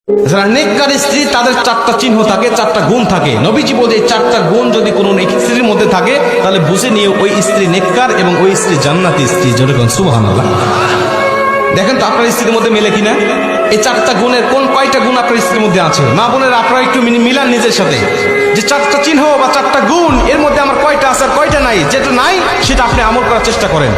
যারা নেককার স্ত্রী তাদের চারটা চিহ্ন থাকে, চারটা গুণ থাকে। নবীজি বলে এই চারটা গুণ যদি কোনো স্ত্রীর মধ্যে থাকে তাহলে বুঝে নিয়ে ওই স্ত্রী নেককার এবং ওই স্ত্রী জান্নাতি স্ত্রী। যেরকম সুবহানাল্লাহ। দেখেন তো আপনার স্ত্রীর মধ্যে মেলে কিনা এই চারটা গুণের কয়টা গুণ আপনার স্ত্রীর মধ্যে আছে? মা বোনেরা আপনারা একটু মিলান নিজের সাথে, যে চারটা চিহ্ন বা চারটা গুণ এর মধ্যে আমার কয়টা আছে আর কয়টা নাই। যেটা নাই সেটা আপনি আমল করার চেষ্টা করেন।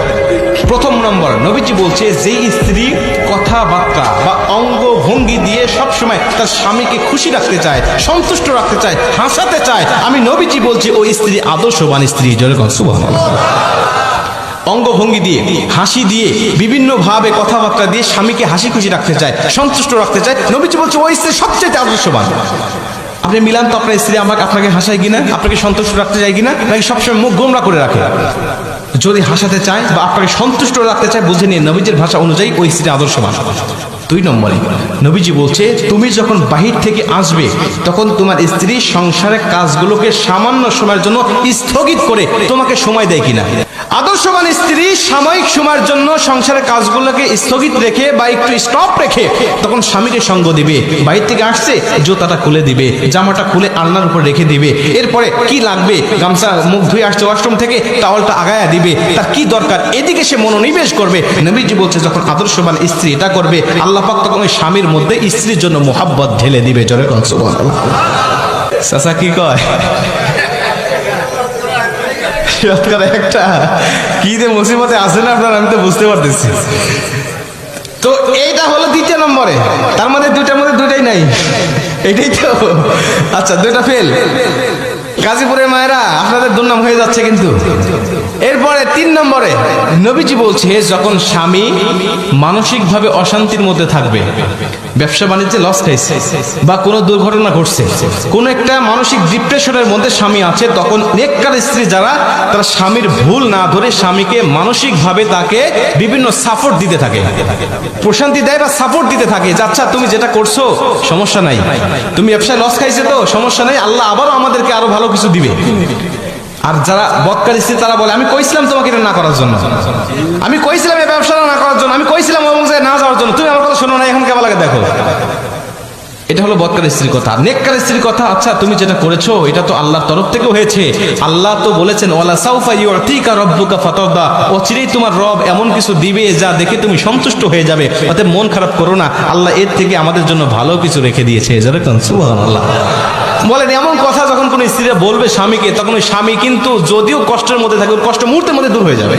প্রথম নম্বর, নবীজি বলছে যেই স্ত্রী কথাবার্তা বা অঙ্গ ভঙ্গি দিয়ে সবসময় তার স্বামীকে খুশি রাখতে চায়, সন্তুষ্ট রাখতে চায়, হাসাতে চায়, আমি নবীজি বলছি ওই স্ত্রী আদর্শবান স্ত্রী। যেরকম সুবহানাল্লাহ। অঙ্গভঙ্গি দিয়ে, হাসি দিয়ে, বিভিন্ন ভাবে কথাবার্তা দিয়ে স্বামীকে হাসি খুশি রাখতে চায়, সন্তুষ্ট রাখতে চায়, নবীজি বলছে ওই স্ত্রী সবচেয়ে আদর্শবান। আপনি মিলান তো আপনার স্ত্রী আপনাকে হাসায় কিনা, আপনাকে সন্তুষ্ট রাখতে চায় কিনা, নাকি সবসময় মুখ গোমরা করে রাখে? যদি হাসাতে চায় বা আপনাকে সন্তুষ্ট রাখতে চায় বুঝে নিয়ে নবীজির ভাষা অনুযায়ী ওই স্ত্রী আদর্শবান। 2 নম্বরে নবীজি বলছে তুমি যখন বাহির থেকে আসবে তখন তোমার স্ত্রী সংসারের কাজগুলোকে সামান্য সময়ের জন্য স্থগিত করে তোমাকে সময় দেয় কিনা। আদর্শবান স্ত্রী সাময়িক সময়ের জন্য সংসারের কাজগুলোকে স্থগিত রেখে বা একটু স্টপ রেখে তখন স্বামীকে সঙ্গ দিবে। বাইরে থেকে আসছে জুতাটা খুলে দিবে, জামাটা খুলে আলনার উপর রেখে দিবে, এরপরে কি লাগবে গামছা মুখ ধুয়ে আসছে ওয়াশরুম থেকে টাওয়ালটা আগায়া দিবে, তার কি দরকার এদিকে সে মনোনিবেশ করবে। নবীজি বলছে যখন আদর্শবান স্ত্রী এটা করবে আল্লাহ পাক তখন ওই স্বামীর মধ্যে স্ত্রীর জন্য মোহাব্বত ঢেলে দিবে। জোরে কোন সুবহানাল্লাহ। চাচা কি কয়? একটা কি যে মুসিবতে আছে না আপনার, আমি তো বুঝতে পারতেছি। তো এইটা হলো 2 নম্বরে, তার মধ্যে 2টার মধ্যে 2টাই নাই, এটাই তো। আচ্ছা 2টা ফেল। গাজীপুরের মায়েরা আপনাদের দুর্নাম হয়ে যাচ্ছে কিন্তু। এরপরে 3 নম্বরে নবীজি বলছে যখন স্বামী মানসিকভাবে অশান্তির মধ্যে থাকবে, ব্যবসা বাণিজ্যে লস খাইছে বা কোনো দুর্ঘটনা ঘটছে, কোনো একটা মানসিক ডিপ্রেশনের মধ্যে স্বামী আছে, তখন নেককার স্ত্রী যারা তারা স্বামীর ভুল না ধরে স্বামীকে মানসিকভাবে তাকে বিভিন্ন সাপোর্ট দিতে থাকে, প্রশান্তি দেয় বা সাপোর্ট দিতে থাকে যে আচ্ছা তুমি যেটা করছো সমস্যা নাই, তুমি ব্যবসায় লস খাইছে তো সমস্যা নাই, আল্লাহ আবারও আমাদেরকে আরো ভালো কিছু দিবে। আর যারা বদকার স্ত্রী তারা বলে আমি কইছিলাম তোমাকে এটা না করার জন্য, আমি কইছিলাম এই ব্যবসাটা না করার জন্য, আমি কইছিলাম ওই জায়গায় না যাওয়ার জন্য, তুমি আমার কথা শোনো না, এখন কেমন লাগে দেখো। এটা হলো বদকার স্ত্রীর কথা। নেককার স্ত্রীর কথা আচ্ছা তুমি যেটা করেছো এটা তো আল্লাহর তরফ থেকেও হয়েছে, আল্লাহ তো বলেছেন ওয়ালা সাউফা ইউতিকা রাব্বুকা ফাতারদা, অচিরেই তোমার রব এমন কিছু দিবে যা দেখে তুমি সন্তুষ্ট হয়ে যাবে, অতএব মন খারাপ করো না, আল্লাহ এর থেকে আমাদের জন্য ভালো কিছু রেখে দিয়েছে। যেরকম সুবহানাল্লাহ। বলেন এমন কথা যখন কোন স্ত্রীরা বলবে স্বামীকে, তখন ওই স্বামী কিন্তু যদিও কষ্টের মধ্যে থাকে কষ্ট মুহূর্তের মধ্যে দূর হয়ে যাবে,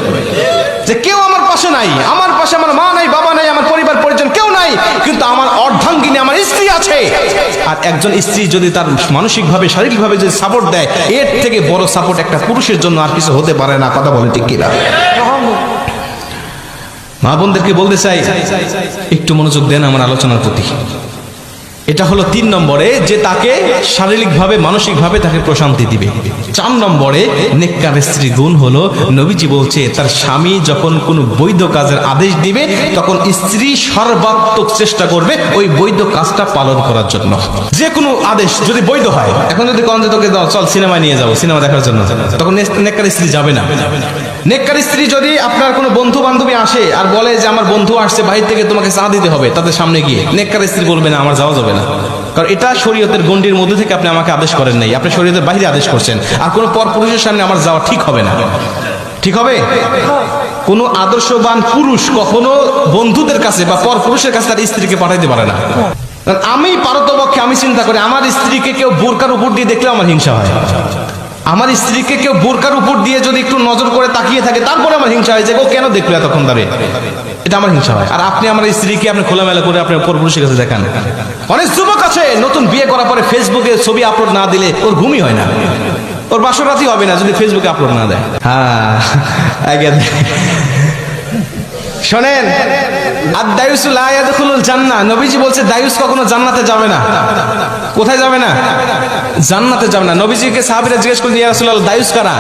যে কেউ আমার পাশে নাই, আমার পাশে আমার মা নাই, বাবা নাই, আমার পরিবার পরিজন কেউ নাই, কিন্তু আমার অর্ধাঙ্গিনী আমার স্ত্রী আছে। আর একজন স্ত্রী যদি তার মানসিকভাবে শারীরিকভাবে যদি সাপোর্ট দেয়, এর থেকে বড় সাপোর্ট একটা পুরুষের জন্য আর কিছু হতে পারে না। কথা বলে ঠিক কিনা? মা বোনদেরকে বলতে চাই একটু মনোযোগ দেন আমার আলোচনার প্রতি। এটা হলো 3 নম্বরে যে তাকে শারীরিকভাবে মানসিকভাবে তাকে প্রশান্তি দিবে। 4 নম্বরে নেককার স্ত্রী গুণ হলো নবীজি বলছে তার স্বামী যখন কোনো বৈধ কাজের আদেশ দিবে তখন স্ত্রী সর্বাত্মক চেষ্টা করবে ওই বৈধ কাজটা পালন করার জন্য। যে কোনো আদেশ যদি বৈধ হয়, এখন যদি কোন যে তোকে চল সিনেমা নিয়ে যাবো সিনেমা দেখার জন্য, তখন নেককার স্ত্রী যাবে না। নেককার স্ত্রী যদি আপনার কোনো বন্ধু বান্ধবী আসে আর বলে যে আমার বন্ধু আসছে বাইরে থেকে তোমাকে চা দিতে হবে, তাদের সামনে গিয়ে নেককার স্ত্রী বলবে না আমার যাওয়া যাবে না, কারণ এটা শরীয়তের গণ্ডির মধ্যে থেকে আপনি আমাকে আদেশ করেন নাই, আপনি শরীয়তের বাইরে আদেশ করছেন। আর কোনো পর পুরুষের সামনে আমার যাওয়া ঠিক হবে না। ঠিক হবে? কোনো আদর্শবান পুরুষ কখনো বন্ধুদের কাছে বা পর পুরুষের কাছে তার স্ত্রীকে পাঠাইতে পারে না। আমি পারতপক্ষে আমি চিন্তা করি আমার স্ত্রীকে কেউ বোরকার উপর দিয়ে দেখলে আমার হিংসা হয়, আমার স্ত্রীকে কেউ বোরকার উপর দিয়ে যদি একটু নজর করে তাকিয়ে থাকে তারপরে আমার হিংসা হয় যে ও কেন দেখলো এতক্ষণ ধরে, এটা আমার হিংসা হয়। আর আপনি আমার স্ত্রীকে আপনি খোলামেলা করে আপনি পরপুরুষের কাছে দেখান। অনেক যুবক আছে নতুন বিয়ে করার পরে ফেসবুকে ছবি আপলোড না দিলে ওর ঘুমই হয় না, ওর বাসরাতই হবে না যদি ফেসবুকে আপলোড না দেয়। শোনেন, আর দায়ুসু লা ইয়াদখুলুল জান্নাহ, নবীজি বলছে দায়ুস কখনো জান্নাতে যাবে না। কোথায় যাবে না? জান্নাতে যাবে না। নবীজিকে সাহাবীরা জিজ্ঞেস করলেন ইয়া রাসূলুল্লাহ দায়ুস কারা?